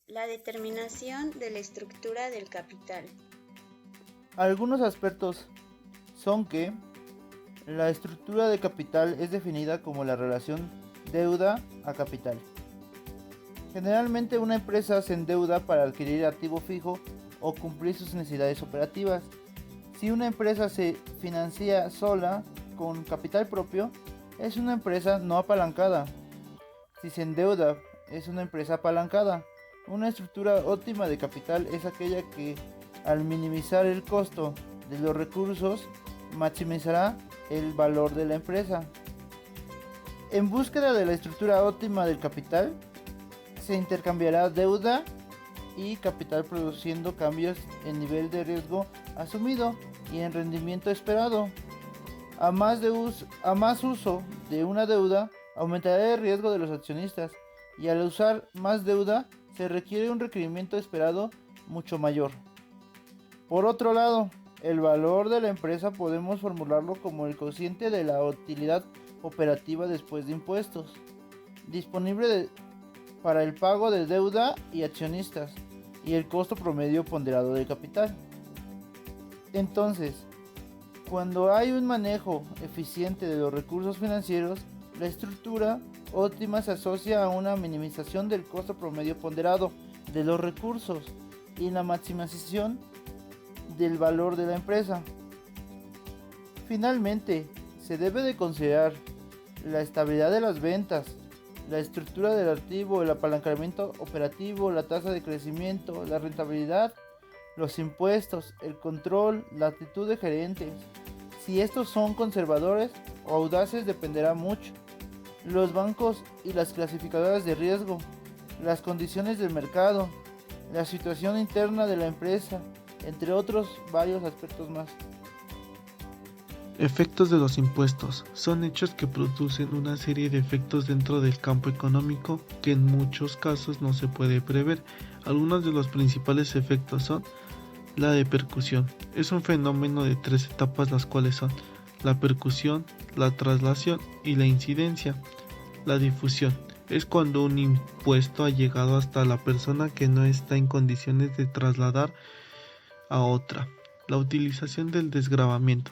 La determinación de la estructura del capital. Algunos aspectos son que la estructura de capital es definida como la relación deuda a capital. Generalmente una empresa se endeuda para adquirir activo fijo o cumplir sus necesidades operativas. Si una empresa se financia sola con capital propio, es una empresa no apalancada. Si se endeuda, es una empresa apalancada. Una estructura óptima de capital es aquella que, al minimizar el costo de los recursos, maximizará el valor de la empresa. En búsqueda de la estructura óptima del capital, se intercambiará deuda y capital produciendo cambios en nivel de riesgo asumido y en rendimiento esperado. A más uso de una deuda, aumentará el riesgo de los accionistas y al usar más deuda se requiere un requerimiento esperado mucho mayor. Por otro lado, el valor de la empresa podemos formularlo como el cociente de la utilidad operativa después de impuestos, disponible para el pago de deuda y accionistas, y el costo promedio ponderado de capital. Entonces, cuando hay un manejo eficiente de los recursos financieros, la estructura óptima se asocia a una minimización del costo promedio ponderado de los recursos y la maximización del valor de la empresa. Finalmente, se debe de considerar la estabilidad de las ventas, la estructura del activo, el apalancamiento operativo, la tasa de crecimiento, la rentabilidad, los impuestos, el control, la actitud de gerentes. Si estos son conservadores o audaces dependerá mucho. Los bancos y las clasificadoras de riesgo, las condiciones del mercado, la situación interna de la empresa, entre otros varios aspectos más. Efectos de los impuestos son hechos que producen una serie de efectos dentro del campo económico que en muchos casos no se puede prever. Algunos de los principales efectos son la de percusión. Es un fenómeno de 3 etapas, las cuales son la percusión, la traslación y la incidencia. La difusión es cuando un impuesto ha llegado hasta la persona que no está en condiciones de trasladar a otra. La utilización del desgravamiento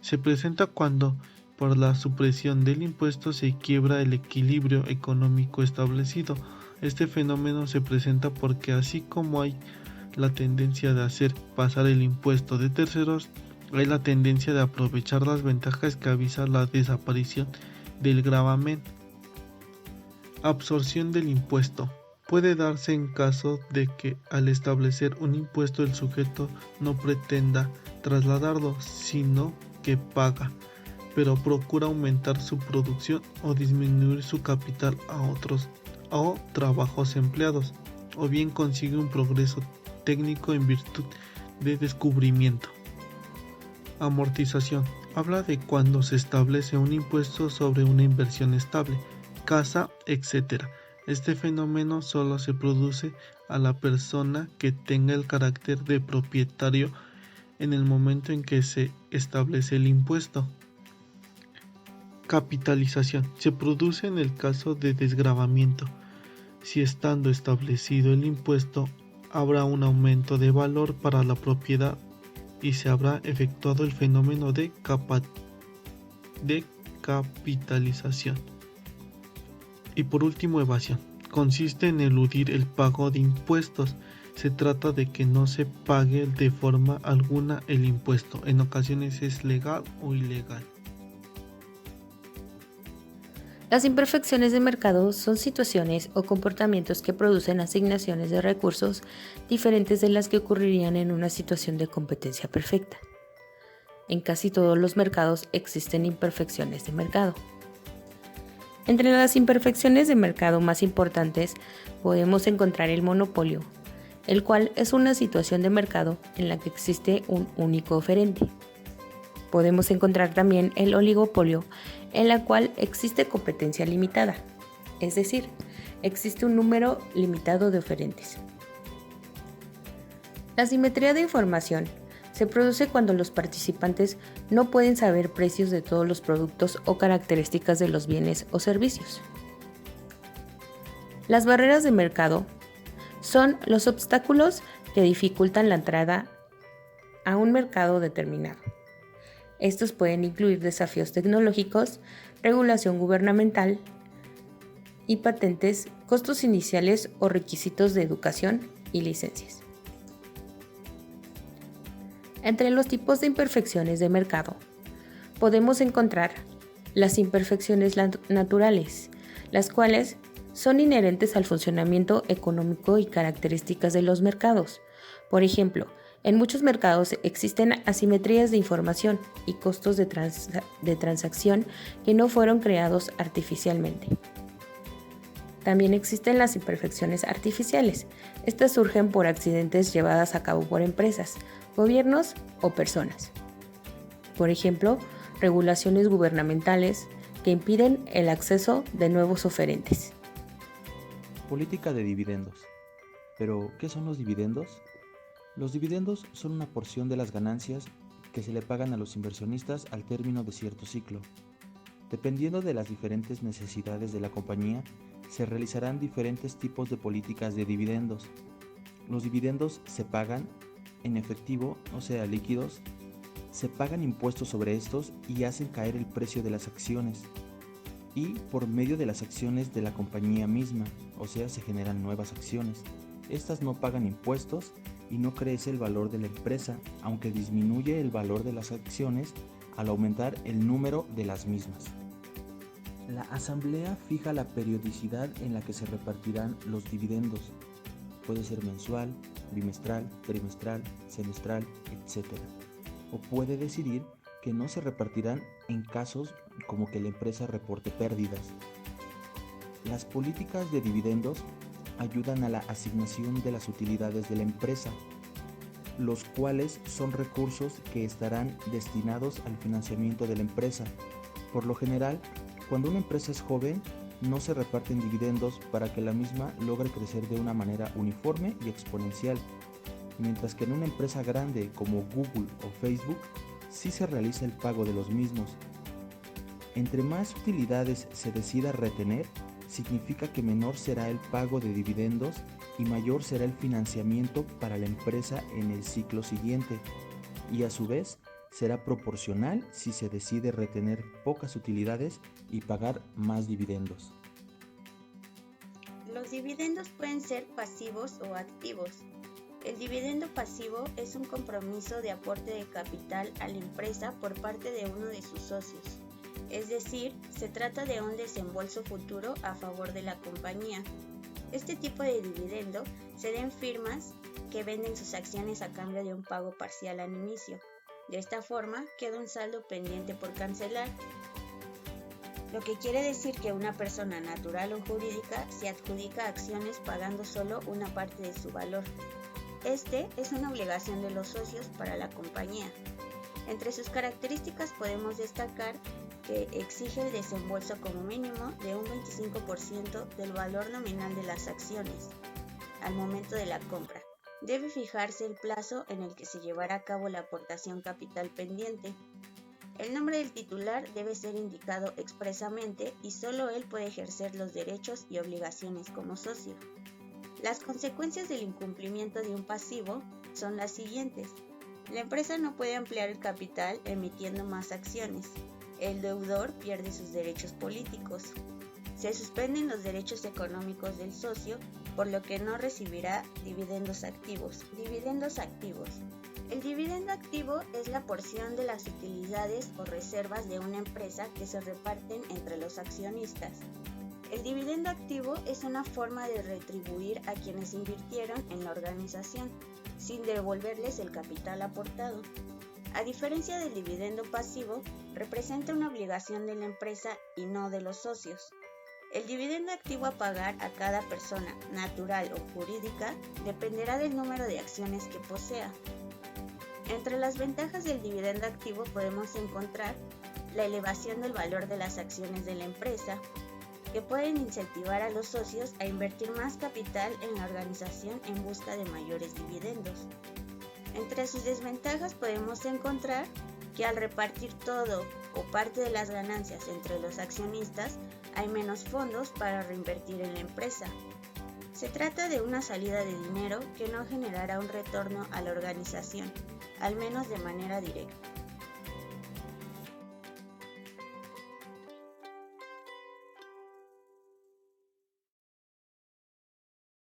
se presenta cuando, por la supresión del impuesto, se quiebra el equilibrio económico establecido. Este fenómeno se presenta porque, así como hay la tendencia de hacer pasar el impuesto de terceros, hay la tendencia de aprovechar las ventajas que avisa la desaparición del gravamen. Absorción del impuesto. Puede darse en caso de que al establecer un impuesto el sujeto no pretenda trasladarlo, sino que paga, pero procura aumentar su producción o disminuir su capital a otros o trabajos empleados, o bien consigue un progreso técnico en virtud de descubrimiento. Amortización. Habla de cuando se establece un impuesto sobre una inversión estable, casa, etc. Este fenómeno solo se produce a la persona que tenga el carácter de propietario en el momento en que se establece el impuesto. Capitalización. Se produce en el caso de desgravamiento. Si estando establecido el impuesto, habrá un aumento de valor para la propiedad y se habrá efectuado el fenómeno de capitalización. Y por último, evasión. Consiste en eludir el pago de impuestos. Se trata de que no se pague de forma alguna el impuesto. En ocasiones es legal o ilegal. Las imperfecciones de mercado son situaciones o comportamientos que producen asignaciones de recursos diferentes de las que ocurrirían en una situación de competencia perfecta. En casi todos los mercados existen imperfecciones de mercado. Entre las imperfecciones de mercado más importantes podemos encontrar el monopolio, el cual es una situación de mercado en la que existe un único oferente. Podemos encontrar también el oligopolio, en la cual existe competencia limitada, es decir, existe un número limitado de oferentes. La simetría de información se produce cuando los participantes no pueden saber precios de todos los productos o características de los bienes o servicios. Las barreras de mercado son los obstáculos que dificultan la entrada a un mercado determinado. Estos pueden incluir desafíos tecnológicos, regulación gubernamental y patentes, costos iniciales o requisitos de educación y licencias. Entre los tipos de imperfecciones de mercado, podemos encontrar las imperfecciones naturales, las cuales son inherentes al funcionamiento económico y características de los mercados. Por ejemplo, en muchos mercados existen asimetrías de información y costos de transacción que no fueron creados artificialmente. También existen las imperfecciones artificiales. Estas surgen por accidentes llevadas a cabo por empresas, gobiernos o personas. Por ejemplo, regulaciones gubernamentales que impiden el acceso de nuevos oferentes. Política de dividendos. ¿Pero qué son los dividendos? Los dividendos son una porción de las ganancias que se le pagan a los inversionistas al término de cierto ciclo. Dependiendo de las diferentes necesidades de la compañía, se realizarán diferentes tipos de políticas de dividendos. Los dividendos se pagan en efectivo, o sea, líquidos, se pagan impuestos sobre estos y hacen caer el precio de las acciones, y por medio de las acciones de la compañía misma, o sea, se generan nuevas acciones. Estas no pagan impuestos y no crece el valor de la empresa, aunque disminuye el valor de las acciones al aumentar el número de las mismas. La asamblea fija la periodicidad en la que se repartirán los dividendos. Puede ser mensual, bimestral, trimestral, semestral, etc. O puede decidir que no se repartirán en casos como que la empresa reporte pérdidas. Las políticas de dividendos ayudan a la asignación de las utilidades de la empresa, los cuales son recursos que estarán destinados al financiamiento de la empresa. Por lo general, cuando una empresa es joven, no se reparten dividendos para que la misma logre crecer de una manera uniforme y exponencial, mientras que en una empresa grande como Google o Facebook, sí se realiza el pago de los mismos. Entre más utilidades se decida retener, significa que menor será el pago de dividendos y mayor será el financiamiento para la empresa en el ciclo siguiente, y a su vez será proporcional si se decide retener pocas utilidades y pagar más dividendos. Los dividendos pueden ser pasivos o activos. El dividendo pasivo es un compromiso de aporte de capital a la empresa por parte de uno de sus socios. Es decir, se trata de un desembolso futuro a favor de la compañía. Este tipo de dividendo se da en firmas que venden sus acciones a cambio de un pago parcial al inicio. De esta forma, queda un saldo pendiente por cancelar, lo que quiere decir que una persona natural o jurídica se adjudica acciones pagando solo una parte de su valor. Este es una obligación de los socios para la compañía. Entre sus características podemos destacar que exige el desembolso como mínimo de un 25% del valor nominal de las acciones al momento de la compra. Debe fijarse el plazo en el que se llevará a cabo la aportación capital pendiente. El nombre del titular debe ser indicado expresamente y solo él puede ejercer los derechos y obligaciones como socio. Las consecuencias del incumplimiento de un pasivo son las siguientes. La empresa no puede ampliar el capital emitiendo más acciones. El deudor pierde sus derechos políticos. Se suspenden los derechos económicos del socio, por lo que no recibirá dividendos activos. Dividendos activos. El dividendo activo es la porción de las utilidades o reservas de una empresa que se reparten entre los accionistas. El dividendo activo es una forma de retribuir a quienes invirtieron en la organización, sin devolverles el capital aportado. A diferencia del dividendo pasivo, representa una obligación de la empresa y no de los socios. El dividendo activo a pagar a cada persona, natural o jurídica, dependerá del número de acciones que posea. Entre las ventajas del dividendo activo podemos encontrar la elevación del valor de las acciones de la empresa, que pueden incentivar a los socios a invertir más capital en la organización en busca de mayores dividendos. Entre sus desventajas podemos encontrar que al repartir todo o parte de las ganancias entre los accionistas, hay menos fondos para reinvertir en la empresa. Se trata de una salida de dinero que no generará un retorno a la organización, al menos de manera directa.